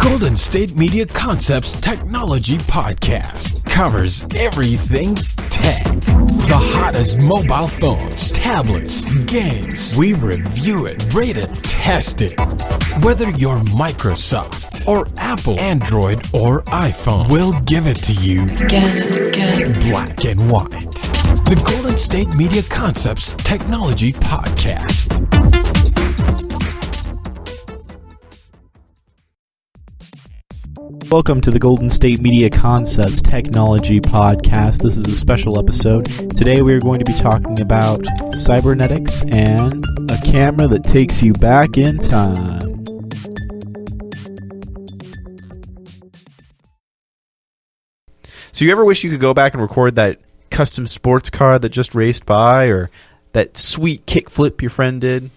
Golden State Media Concepts Technology Podcast covers everything tech. The hottest mobile phones, tablets, games. We review it, rate it, test it. Whether you're Microsoft or Apple, Android or iPhone, we'll give it to you black and white. The Golden State Media Concepts Technology Podcast. Welcome to the Golden State Media Concepts Technology Podcast. This is a special episode. Today we are going to be talking about cybernetics and a camera that takes you back in time. So you ever wish you could go back and record that custom sports car that just raced by, or that sweet kickflip your friend did?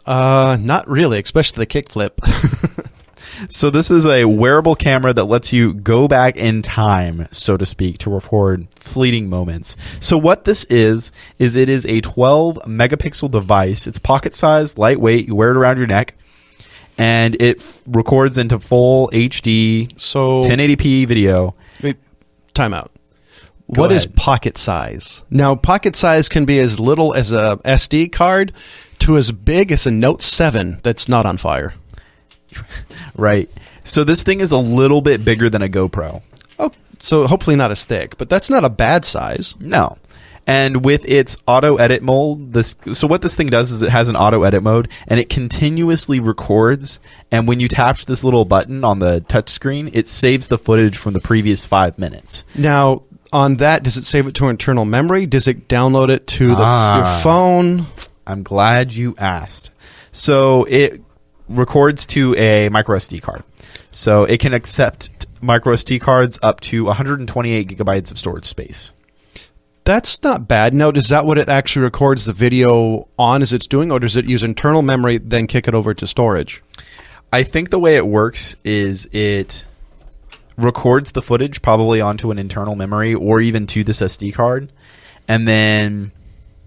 Not really, especially the kickflip. So this is a wearable camera that lets you go back in time, so to speak, to record fleeting moments. So what this is it is a 12 megapixel device. It's pocket sized, lightweight. You wear it around your neck, and it records into full HD, So 1080p video. Wait, time out. Go What is ahead. pocket size? Now, pocket size can be as little as a SD card to as big as a Note 7 that's not on fire. Right. So this thing is a little bit bigger than a GoPro. Oh, so hopefully not as thick, but that's not a bad size. No. And with its auto edit mode, so what this thing does is it has an auto edit mode, and it continuously records. And when you tap this little button on the touch screen, it saves the footage from the previous 5 minutes. Now, on that, does it save it to internal memory? Does it download it to your phone? I'm glad you asked. So it records to a micro SD card. So it can accept micro SD cards up to 128 gigabytes of storage space. That's not bad. Now, is that what it actually records the video on as it's doing, or does it use internal memory, then kick it over to storage? I think the way it works is it records the footage probably onto an internal memory or even to this SD card, and then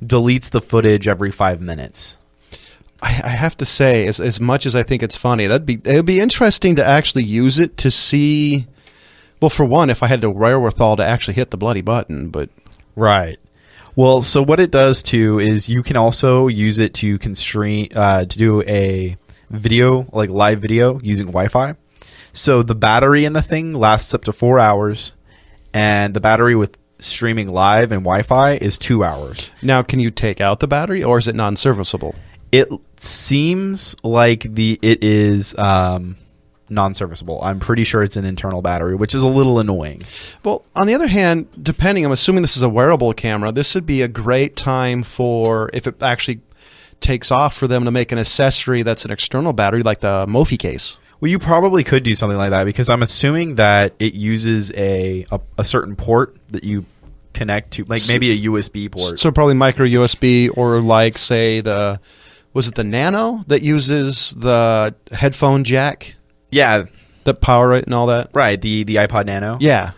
deletes the footage every 5 minutes. I have to say, as much as I think it's funny, it would be interesting to actually use it to see. Well, for one, if I had the wherewithal to actually hit the bloody button, but Right. Well, so what it does too is you can also use it to to do a video, like live video, using Wi-Fi. So the battery in the thing lasts up to 4 hours, and the battery with streaming live and Wi-Fi is 2 hours. now can you take out the battery, or is it non-serviceable? It seems like it is non-serviceable. I'm pretty sure it's an internal battery, which is a little annoying. Well, on the other hand, I'm assuming this is a wearable camera, this would be a great time for, if it actually takes off, for them to make an accessory that's an external battery, like the Mophie case. Well, you probably could do something like that, because I'm assuming that it uses a certain port that you connect to, like maybe a USB port. So probably micro USB, or like, say, was it the Nano that uses the headphone jack? Yeah. That power it and all that? Right, the iPod Nano. Yeah.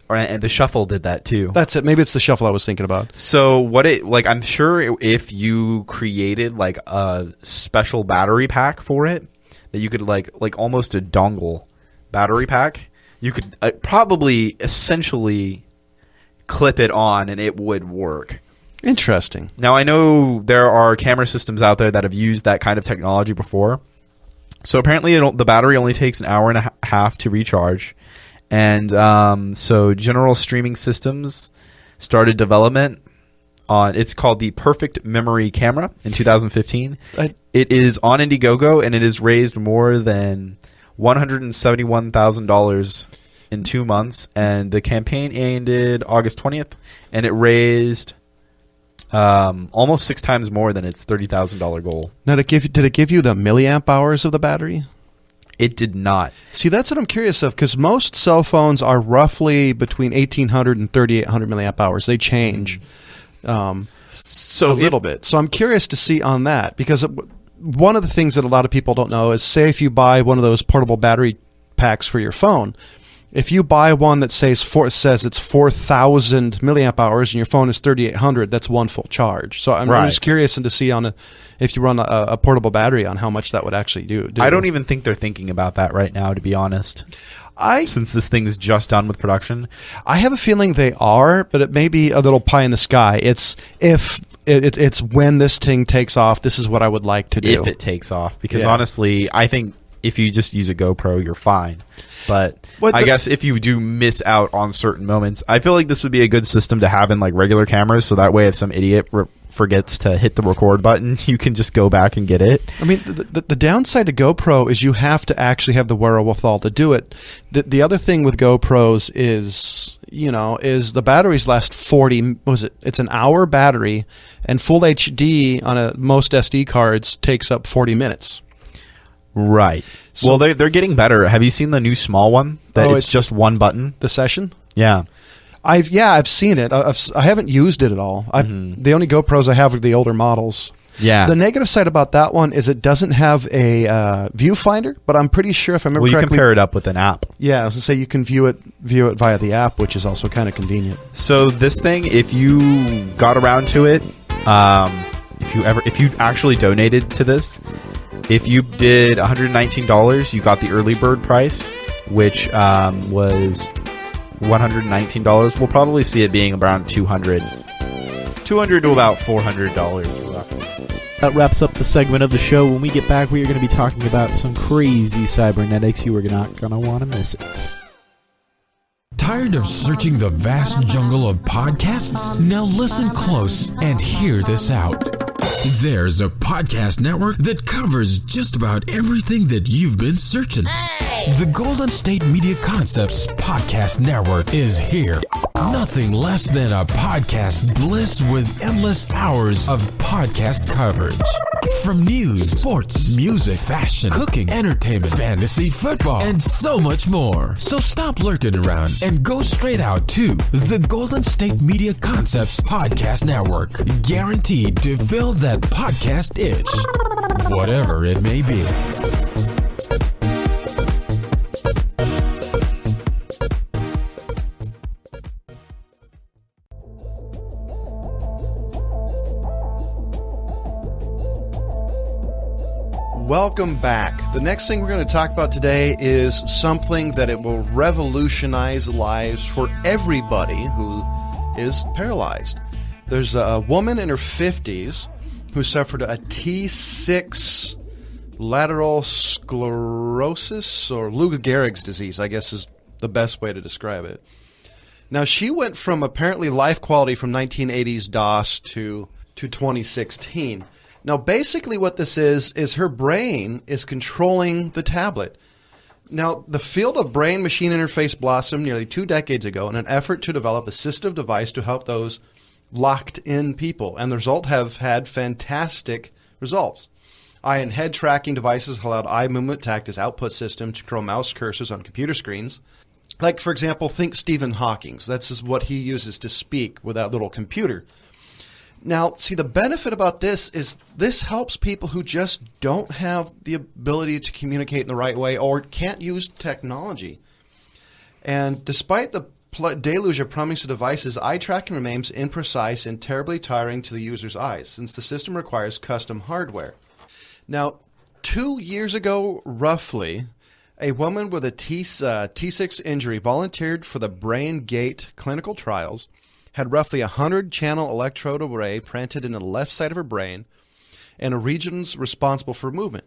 And the Shuffle did that too. That's it. Maybe it's the Shuffle I was thinking about. So I'm sure if you created like a special battery pack for it, that you could like almost a dongle battery pack, you could probably essentially clip it on and it would work. Interesting. Now, I know there are camera systems out there that have used that kind of technology before. So apparently the battery only takes an hour and a half to recharge. And so General Streaming Systems started development on, it's called the Perfect Memory Camera in 2015. It is on Indiegogo, and it has raised more than $171,000 in 2 months. And the campaign ended August 20th, and it raised almost 6 times more than its $30,000 goal. Now, did it give you the milliamp hours of the battery? It did not. See, that's what I'm curious of, because most cell phones are roughly between 1,800 and 3,800 milliamp hours. They change So a little bit. So I'm curious to see on that, because one of the things that a lot of people don't know is, say if you buy one of those portable battery packs for your phone, If you buy one that says it's 4,000 milliamp hours and your phone is 3,800, that's one full charge. So I'm just curious to see if you run a portable battery on how much that would actually do. I don't even think they're thinking about that right now, to be honest. Since this thing is just done with production, I have a feeling they are, but it may be a little pie in the sky. It's when this thing takes off. This is what I would like to do if it takes off. Because honestly, I think if you just use a GoPro, you're fine. But I guess if you do miss out on certain moments, I feel like this would be a good system to have in like regular cameras. So that way, if some idiot forgets to hit the record button, you can just go back and get it. I mean, the downside to GoPro is you have to actually have the wherewithal to do it. The other thing with GoPros is the batteries last 40. It's an hour battery, and full HD on most SD cards takes up 40 minutes. Right. So, well, they're getting better. Have you seen the new small one? It's just one button. The Session? Yeah. I've seen it. I haven't used it at all. The only GoPros I have are the older models. Yeah. The negative side about that one is it doesn't have a viewfinder, but I'm pretty sure if I remember correctly, you can pair it up with an app. Yeah, I was gonna say you can view it via the app, which is also kind of convenient. So this thing, if you got around to it, if you actually donated to this, if you did $119, you got the early bird price, which was $119. We'll probably see it being around $200 to about $400 roughly. That wraps up the segment of the show. When we get back, we are going to be talking about some crazy cybernetics. You are not going to want to miss it. Tired of searching the vast jungle of podcasts? Now listen close and hear this out. There's a podcast network that covers just about everything that you've been searching. The Golden State Media Concepts Podcast Network is here. Nothing less than a podcast bliss with endless hours of podcast coverage. From news, sports, music, fashion, cooking, entertainment, fantasy, football, and so much more. So stop lurking around and go straight out to the Golden State Media Concepts Podcast Network. Guaranteed to fill that podcast itch, whatever it may be. Welcome back. The next thing we're going to talk about today is something that it will revolutionize lives for everybody who is paralyzed. There's a woman in her 50s who suffered a T6 lateral sclerosis, or Lou Gehrig's disease, I guess is the best way to describe it. Now, she went from apparently life quality from 1980s DOS to 2016. Now, basically what this is her brain is controlling the tablet. Now, the field of brain-machine interface blossomed nearly 2 decades ago in an effort to develop assistive device to help those locked-in people, and the result have had fantastic results. Eye and head tracking devices allowed eye movement to act as output system to control mouse cursors on computer screens. Like, for example, think Stephen Hawking. That's just what he uses to speak with that little computer. Now, see, the benefit about this is this helps people who just don't have the ability to communicate in the right way or can't use technology. And despite the deluge of promising devices, eye tracking remains imprecise and terribly tiring to the user's eyes, since the system requires custom hardware. Now, 2 years ago, roughly, a woman with a T6 injury volunteered for the Brain Gate clinical trials, had roughly a 100-channel electrode array planted in the left side of her brain and a regions responsible for movement.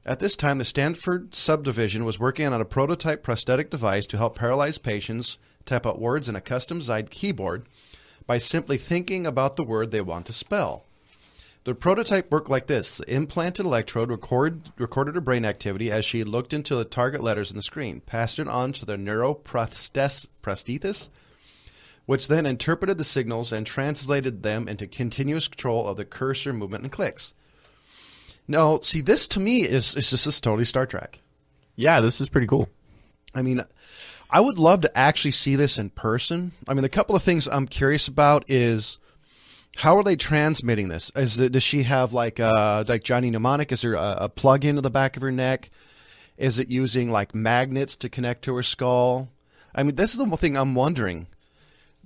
At this time, the Stanford subdivision was working on a prototype prosthetic device to help paralyzed patients type out words in a custom-designed keyboard by simply thinking about the word they want to spell. The prototype worked like this. The implanted electrode recorded her brain activity as she looked into the target letters on the screen, passed it on to the neuroprosthesis, which then interpreted the signals and translated them into continuous control of the cursor movement and clicks. Now, see, this to me is just totally Star Trek. Yeah, this is pretty cool. I mean, I would love to actually see this in person. I mean, a couple of things I'm curious about is how are they transmitting this? Does she have like Johnny Mnemonic? Is there a plug into the back of her neck? Is it using like magnets to connect to her skull? I mean, this is the one thing I'm wondering.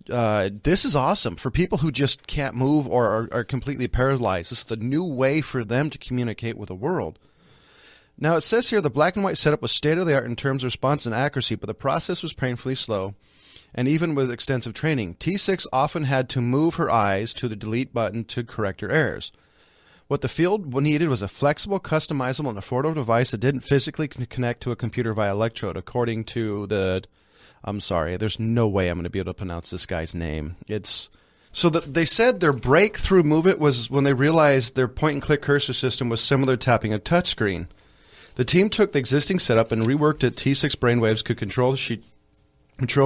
This is awesome for people who just can't move or are completely paralyzed. This is the new way for them to communicate with the world. Now, it says here the black and white setup was state-of-the-art in terms of response and accuracy, but the process was painfully slow, and even with extensive training. T6 often had to move her eyes to the delete button to correct her errors. What the field needed was a flexible, customizable, and affordable device that didn't physically connect to a computer via electrode, according to the... I'm sorry, there's no way I'm going to be able to pronounce this guy's name. They said their breakthrough movement was when they realized their point-and-click cursor system was similar to tapping a touchscreen. The team took the existing setup and reworked it. T6 brainwaves could control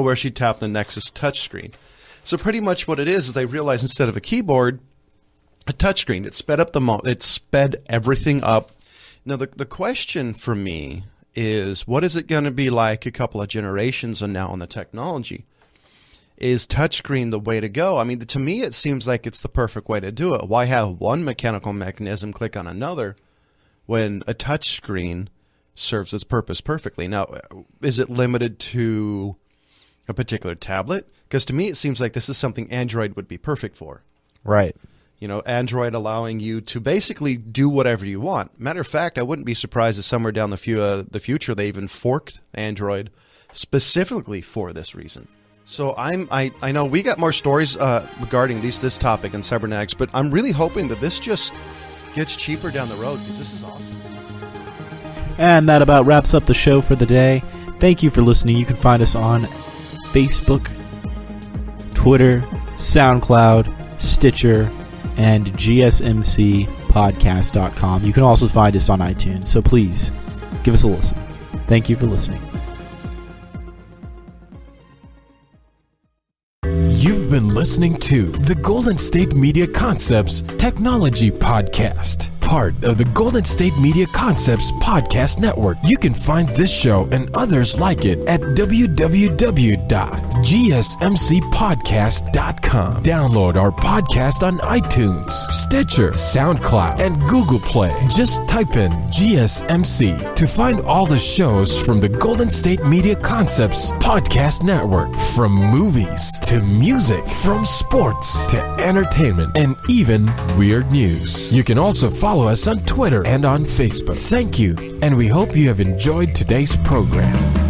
where she tapped the Nexus touchscreen. So pretty much what it is they realized instead of a keyboard, a touchscreen. It sped up it sped everything up. Now the question for me is, what is it going to be like a couple of generations from now on the technology? Is touchscreen the way to go? I mean, to me, it seems like it's the perfect way to do it. Why have one mechanical mechanism click on another when a touchscreen serves its purpose perfectly? Now, is it limited to a particular tablet? Because to me, it seems like this is something Android would be perfect for. Right. Android allowing you to basically do whatever you want. Matter of fact, I wouldn't be surprised if somewhere down the future they even forked Android specifically for this reason. So I know we got more stories regarding this topic in cybernetics, but I'm really hoping that this just gets cheaper down the road because this is awesome. And that about wraps up the show for the day. Thank you for listening. You can find us on Facebook, Twitter, SoundCloud, Stitcher, and GSMCpodcast.com. You can also find us on iTunes, so please give us a listen. Thank you for listening. You've been listening to the Golden State Media Concepts Technology Podcast, part of the Golden State Media Concepts Podcast Network. You can find this show and others like it at www.gsmcpodcast.com. Download our podcast on iTunes, Stitcher, SoundCloud, and Google Play. Just type in GSMC to find all the shows from the Golden State Media Concepts Podcast Network, from movies to music, from sports to entertainment, and even weird news. You can also follow us on Twitter and on Facebook. Thank you, and we hope you have enjoyed today's program.